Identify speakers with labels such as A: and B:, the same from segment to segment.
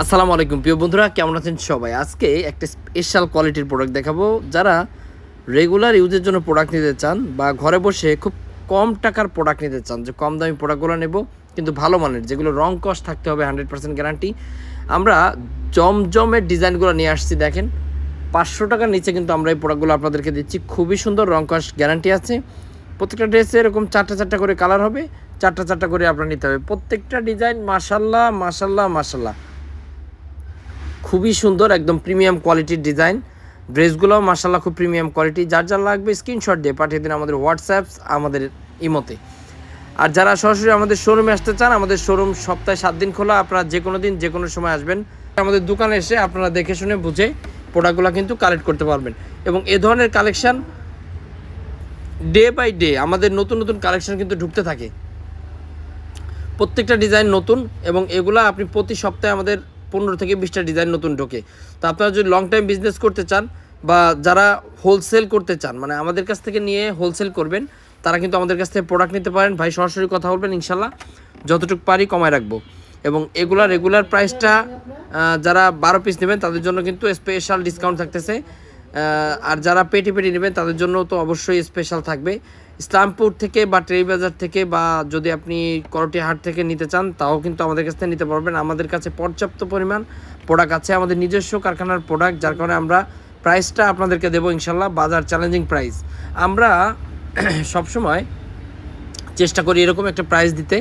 A: আসসালামু আলাইকুম প্রিয় বন্ধুরা, কেমন আছেন সবাই? আজকে একটা স্পেশাল কোয়ালিটির প্রোডাক্ট দেখাবো। যারা রেগুলার ইউজের জন্য প্রোডাক্ট নিতে চান বা ঘরে বসে খুব কম টাকার প্রোডাক্ট নিতে চান, যে কম দামি প্রোডাক্টগুলো নেব কিন্তু ভালো মানের, যেগুলো রং কস্ট থাকতে হবে 100% গ্যারান্টি, আমরা জমজমের ডিজাইনগুলো নিয়ে আসছি। দেখেন, 500 টাকার নিচে কিন্তু আমরা এই প্রোডাক্টগুলো আপনাদেরকে দিচ্ছি। খুবই সুন্দর, রং কস্ট গ্যারান্টি আছে। প্রত্যেকটা ড্রেসে এরকম চারটা করে কালার হবে, চারটা করে আপনার নিতে হবে। প্রত্যেকটা ডিজাইন মাশাল্লাহ মাশাল্লাহ মাশাল্লাহ, খুবই সুন্দর, একদম প্রিমিয়াম কোয়ালিটির ডিজাইন। ড্রেসগুলোও মাশাল্লাহ খুব প্রিমিয়াম কোয়ালিটি। যার যার লাগবে স্ক্রিনশট দিয়ে পাঠিয়ে দিন আমাদের হোয়াটসঅ্যাপ, আমাদের ইমোতে। আর যারা সরাসরি আমাদের শোরুমে আসতে চান, আমাদের শোরুম সপ্তাহে 7 দিন খোলা। আপনারা যে কোনো দিন যে কোনো সময় আসবেন, আমাদের দোকানে এসে আপনারা দেখে শুনে বুঝে প্রোডাক্টগুলো কিন্তু কালেক্ট করতে পারবেন। এবং এ ধরনের কালেকশান ডে বাই ডে আমাদের নতুন নতুন কালেকশান কিন্তু ঢুকতে থাকে। প্রত্যেকটা ডিজাইন নতুন, এবং এগুলা আপনি প্রতি সপ্তাহে আমাদের 15 থেকে 20টা ডিজাইন নতুন ঢোকে। তো আপনারা যদি লং টাইম বিজনেস করতে চান বা যারা হোলসেল করতে চান, মানে আমাদের কাছ থেকে নিয়ে হোলসেল করবেন, তারা কিন্তু আমাদের কাছ থেকে প্রোডাক্ট নিতে পারেন। ভাই সরাসরি কথা বলবেন, ইনশাল্লাহ যতটুকু পারি কমায় রাখবো। এবং এগুলা রেগুলার প্রাইসটা যারা 12 পিস নেবেন তাদের জন্য কিন্তু স্পেশাল ডিসকাউন্ট থাকতেছে। আর যারা পেটি নেবেন তাদের জন্য তো অবশ্যই স্পেশাল থাকবে। ইসলামপুর থেকে বা টেরিবাজার থেকে, বা যদি আপনি করটিয়াহাট থেকে নিতে চান, তাও কিন্তু আমাদের কাছ থেকে নিতে পারবেন। আমাদের কাছে পর্যাপ্ত পরিমাণ প্রোডাক্ট আছে, আমাদের নিজস্ব কারখানার প্রোডাক্ট, যার কারণে আমরা প্রাইসটা আপনাদেরকে দেবো ইনশাল্লাহ বাজার চ্যালেঞ্জিং প্রাইস। আমরা সবসময় চেষ্টা করি এরকম একটা প্রাইস দিতে,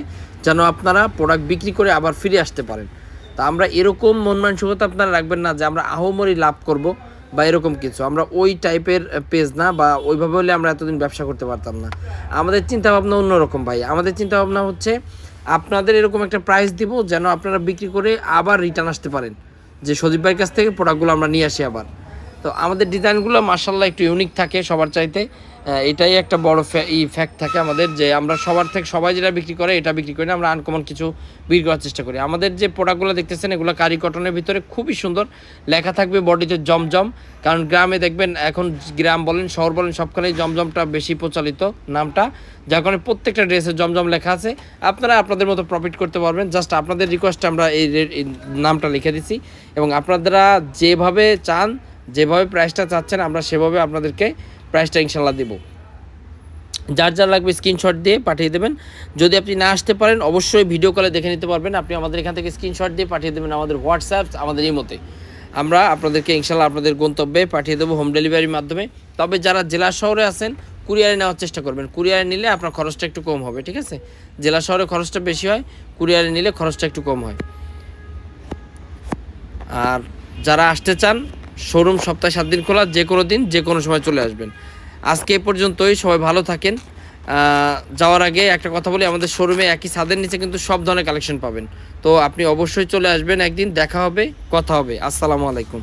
A: যেন আপনারা প্রোডাক্ট বিক্রি করে আবার ফিরে আসতে পারেন। তা আমরা এরকম মন মানসিকতা আপনারা রাখবেন না যে আমরা আহমরি লাভ করব বা এরকম কিছু। আমরা ওই টাইপের পেজ না, বা ওইভাবে হলে আমরা এতদিন ব্যবসা করতে পারতাম না। আমাদের চিন্তাভাবনা অন্যরকম ভাই। আমাদের চিন্তাভাবনা হচ্ছে আপনাদের এরকম একটা প্রাইস দিব যেন আপনারা বিক্রি করে আবার রিটার্ন আসতে পারেন, যে সজীব ভাইয়ের কাছ থেকে প্রোডাক্টগুলো আমরা নিয়ে আসি আবার। তো আমাদের ডিজাইনগুলো মার্শাল্লাহ একটু ইউনিক থাকে সবার চাইতে। এটাই একটা বড় ফ্যাক্ট থাকে আমাদের, যে আমরা সবার থেকে সবাই যেটা বিক্রি করে এটা বিক্রি করি না, আমরা আনকমন কিছু বিক্রি করার চেষ্টা করি। আমাদের যে প্রোডাক্টগুলো দেখতেছেন এগুলো কারি কটনের ভিতরে, খুবই সুন্দর। লেখা থাকবে বডিতে জমজম, কারণ গ্রামে দেখবেন, এখন গ্রাম বলেন শহর বলেন সবখানেই জমজমটা বেশি প্রচলিত নামটা, যার কারণে প্রত্যেকটা ড্রেসে জমজম লেখা আছে। আপনারা আপনাদের মতো প্রফিট করতে পারবেন। জাস্ট আপনাদের রিকোয়েস্টে আমরা এই নামটা লিখে দিছি, এবং আপনারা যেভাবে চান, যেভাবে প্রাইসটা চাচ্ছেন, আমরা সেভাবে আপনাদেরকে প্রাইসটা ইনশাল্লাহ দেব। যার যার লাগবে স্ক্রিনশট দিয়ে পাঠিয়ে দেবেন। যদি আপনি না আসতে পারেন, অবশ্যই ভিডিও কলে দেখে নিতে পারবেন। আপনি আমাদের এখান থেকে স্ক্রিনশট দিয়ে পাঠিয়ে দেবেন আমাদের হোয়াটসঅ্যাপ, আমাদের ইমোতে। আমরা আপনাদেরকে ইনশাল্লাহ আপনাদের গন্তব্যে পাঠিয়ে দেবো হোম ডেলিভারির মাধ্যমে। তবে যারা জেলা শহরে আছেন, কুরিয়ারে নেওয়ার চেষ্টা করবেন। কুরিয়ারে নিলে আপনার খরচটা একটু কম হবে, ঠিক আছে? জেলা শহরে খরচটা বেশি হয়, কুরিয়ারে নিলে খরচটা একটু কম হয়। আর যারা আসতে চান, শোরুম সপ্তাহে 7 দিন খোলা, যে কোনো দিন যে কোনো সময় চলে আসবেন। আজকে এ পর্যন্তই, সবাই ভালো থাকেন। যাওয়ার আগে একটা কথা বলি, আমাদের শোরুমে একই ছাদের নিচে কিন্তু সব ধরনের কালেকশন পাবেন। তো আপনি অবশ্যই চলে আসবেন, একদিন দেখা হবে, কথা হবে। আসসালামু আলাইকুম।